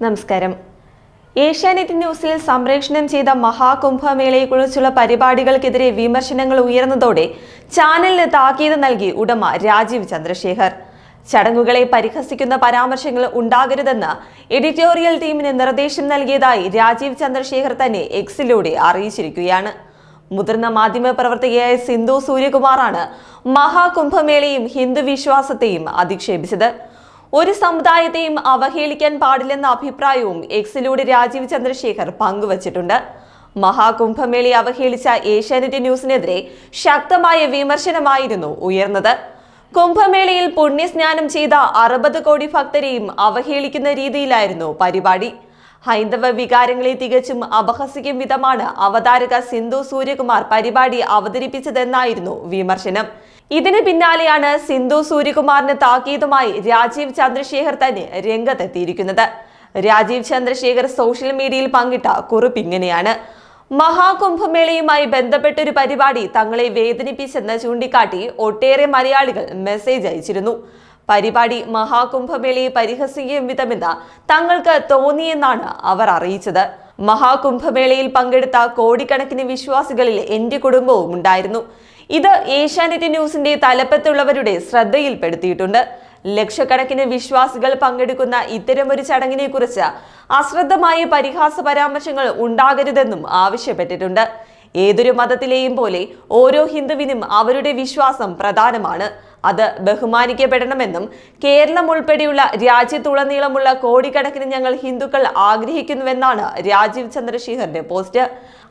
നമസ്കാരം. ഏഷ്യാനെറ്റ് ന്യൂസിൽ സംപ്രേഷണം ചെയ്ത മഹാകുംഭമേളയെക്കുറിച്ചുള്ള പരിപാടികൾക്കെതിരെ വിമർശനങ്ങൾ ഉയർന്നതോടെ ചാനലിന് താക്കീത് നൽകി ഉടമ രാജീവ് ചന്ദ്രശേഖർ. ചടങ്ങുകളെ പരിഹസിക്കുന്ന പരാമർശങ്ങൾ ഉണ്ടാകരുതെന്ന് എഡിറ്റോറിയൽ ടീമിന് നിർദ്ദേശം നൽകിയതായി രാജീവ് ചന്ദ്രശേഖർ തന്നെ എക്സിലൂടെ അറിയിച്ചിരിക്കുകയാണ്. മുതിർന്ന മാധ്യമ പ്രവർത്തകയായ സിന്ധു സൂര്യകുമാറാണ് മഹാകുംഭമേളയും ഹിന്ദു വിശ്വാസത്തെയും അധിക്ഷേപിച്ചത്. ഒരു സമുദായത്തെയും അവഹേളിക്കാൻ പാടില്ലെന്ന അഭിപ്രായവും എക്സിലൂടെ രാജീവ് ചന്ദ്രശേഖർ പങ്കുവച്ചിട്ടുണ്ട്. മഹാകുംഭമേളയെ അവഹേളിച്ച ഏഷ്യാനെറ്റ് ന്യൂസിനെതിരെ ശക്തമായ വിമർശനമായിരുന്നു ഉയർന്നത്. കുംഭമേളയിൽ പുണ്യസ്നാനം ചെയ്ത 60 കോടി ഭക്തരെയും അവഹേളിക്കുന്ന രീതിയിലായിരുന്നു പരിപാടി. ഹൈന്ദവ വികാരങ്ങളെ തികച്ചും അപഹസിക്കും വിധമാണ് അവതാരക സിന്ധു സൂര്യകുമാർ പരിപാടി അവതരിപ്പിച്ചതെന്നായിരുന്നു വിമർശനം. ഇതിന് പിന്നാലെയാണ് സിന്ധു സൂര്യകുമാറിന് താക്കീതുമായി രാജീവ് ചന്ദ്രശേഖർ തന്നെ രംഗത്തെത്തിയിരിക്കുന്നത്. രാജീവ് ചന്ദ്രശേഖർ സോഷ്യൽ മീഡിയയിൽ പങ്കിട്ട കുറിപ്പ് ഇങ്ങനെയാണ്: മഹാകുംഭമേളയുമായി ബന്ധപ്പെട്ടൊരു പരിപാടി തങ്ങളെ വേദനിപ്പിച്ചെന്ന് ചൂണ്ടിക്കാട്ടി ഒട്ടേറെ മലയാളികൾ മെസ്സേജ് അയച്ചിരുന്നു. പരിപാടി മഹാകുംഭമേളയെ പരിഹസിക്കും വിധമെന്ന് തങ്ങൾക്ക് തോന്നിയെന്നാണ് അവർ അറിയിച്ചത്. മഹാകുംഭമേളയിൽ പങ്കെടുത്ത കോടിക്കണക്കിന് വിശ്വാസികളിൽ എന്റെ കുടുംബവും ഉണ്ടായിരുന്നു. ഇത് ഏഷ്യാനെറ്റ് ന്യൂസിന്റെ തലപ്പത്തുള്ളവരുടെ ശ്രദ്ധയിൽപ്പെടുത്തിയിട്ടുണ്ട്. ലക്ഷക്കണക്കിന് വിശ്വാസികൾ പങ്കെടുക്കുന്ന ഇത്തരമൊരു ചടങ്ങിനെ കുറിച്ച് അശ്രദ്ധമായ പരിഹാസ പരാമർശങ്ങൾ ഉണ്ടാകരുതെന്നും ആവശ്യപ്പെട്ടിട്ടുണ്ട്. ഏതൊരു മതത്തിലെയും പോലെ ഓരോ ഹിന്ദുവിനും അവരുടെ വിശ്വാസം പ്രധാനമാണ്. അത് ബഹുമാനിക്കപ്പെടണമെന്നും കേരളം ഉൾപ്പെടെയുള്ള രാജ്യത്തുടനീളമുള്ള കോടിക്കണക്കിന് ഞങ്ങൾ ഹിന്ദുക്കൾ ആഗ്രഹിക്കുന്നുവെന്നാണ് രാജീവ് ചന്ദ്രശേഖറിന്റെ പോസ്റ്റ്.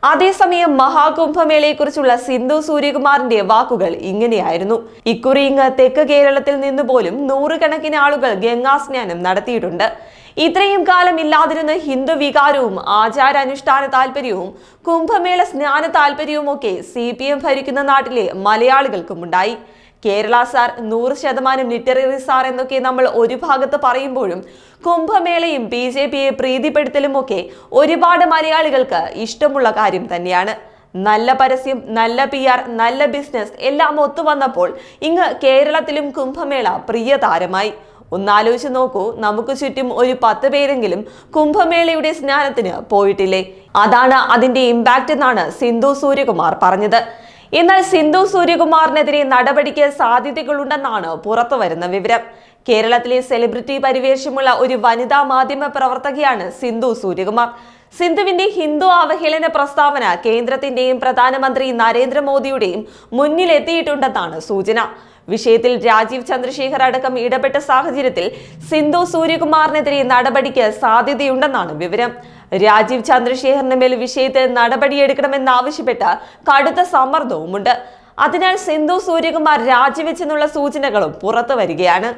അതേസമയം മഹാകുംഭമേളയെക്കുറിച്ചുള്ള സിന്ധു സൂര്യകുമാറിന്റെ വാക്കുകൾ ഇങ്ങനെയായിരുന്നു: ഇക്കുറി ഇങ്ങ് തെക്ക് കേരളത്തിൽ നിന്നുപോലും നൂറുകണക്കിന് ആളുകൾ ഗംഗാസ്നാനം നടത്തിയിട്ടുണ്ട്. ഇത്രയും കാലം ഇല്ലാതിരുന്ന ഹിന്ദു വികാരവും ആചാരാനുഷ്ഠാന താല്പര്യവും കുംഭമേള സ്നാന താല്പര്യവും ഒക്കെ CPM ഭരിക്കുന്ന നാട്ടിലെ മലയാളികൾക്കുമുണ്ടായി. കേരള സാർ 100% ലിറ്റററി സാർ എന്നൊക്കെ നമ്മൾ ഒരു ഭാഗത്ത് പറയുമ്പോഴും കുംഭമേളയും BJPയെ പ്രീതിപ്പെടുത്തലുമൊക്കെ ഒരുപാട് മലയാളികൾക്ക് ഇഷ്ടമുള്ള കാര്യം തന്നെയാണ്. നല്ല പരസ്യം, നല്ല PR, നല്ല ബിസിനസ് എല്ലാം ഒത്തുവന്നപ്പോൾ ഇങ്ങ് കേരളത്തിലും കുംഭമേള പ്രിയ താരമായി. ഒന്നാലോചിച്ച് നോക്കൂ, നമുക്ക് ചുറ്റും ഒരു 10 പേരെങ്കിലും കുംഭമേളയുടെ സ്നാനത്തിന് പോയിട്ടില്ലേ? അതാണ് അതിന്റെ ഇമ്പാക്റ്റ് എന്നാണ് സിന്ധു സൂര്യകുമാർ പറഞ്ഞത്. എന്നാൽ സിന്ധു സൂര്യകുമാറിനെതിരെ നടപടിക്ക് സാധ്യതകളുണ്ടെന്നാണ് പുറത്തു വരുന്ന വിവരം. കേരളത്തിലെ സെലിബ്രിറ്റി പരിവേഷമുള്ള ഒരു വനിതാ മാധ്യമ പ്രവർത്തകയാണ് സിന്ധു സൂര്യകുമാർ. സിന്ധുവിന്റെ ഹിന്ദു അവഹേളന പ്രസ്താവന കേന്ദ്രത്തിന്റെയും പ്രധാനമന്ത്രി നരേന്ദ്രമോദിയുടെയും മുന്നിലെത്തിയിട്ടുണ്ടെന്നാണ് സൂചന. വിഷയത്തിൽ രാജീവ് ചന്ദ്രശേഖർ അടക്കം ഇടപെട്ട സാഹചര്യത്തിൽ സിന്ധു സൂര്യകുമാറിനെതിരെ നടപടിക്ക് സാധ്യതയുണ്ടെന്നാണ് വിവരം. രാജീവ് ചന്ദ്രശേഖറിന് മേൽ വിഷയത്തിൽ നടപടിയെടുക്കണമെന്നാവശ്യപ്പെട്ട് കടുത്ത സമ്മർദ്ദവുമുണ്ട്. അതിനാൽ സിന്ധു സൂര്യകുമാർ രാജിവെച്ചെന്നുള്ള സൂചനകളും പുറത്തു വരികയാണ്.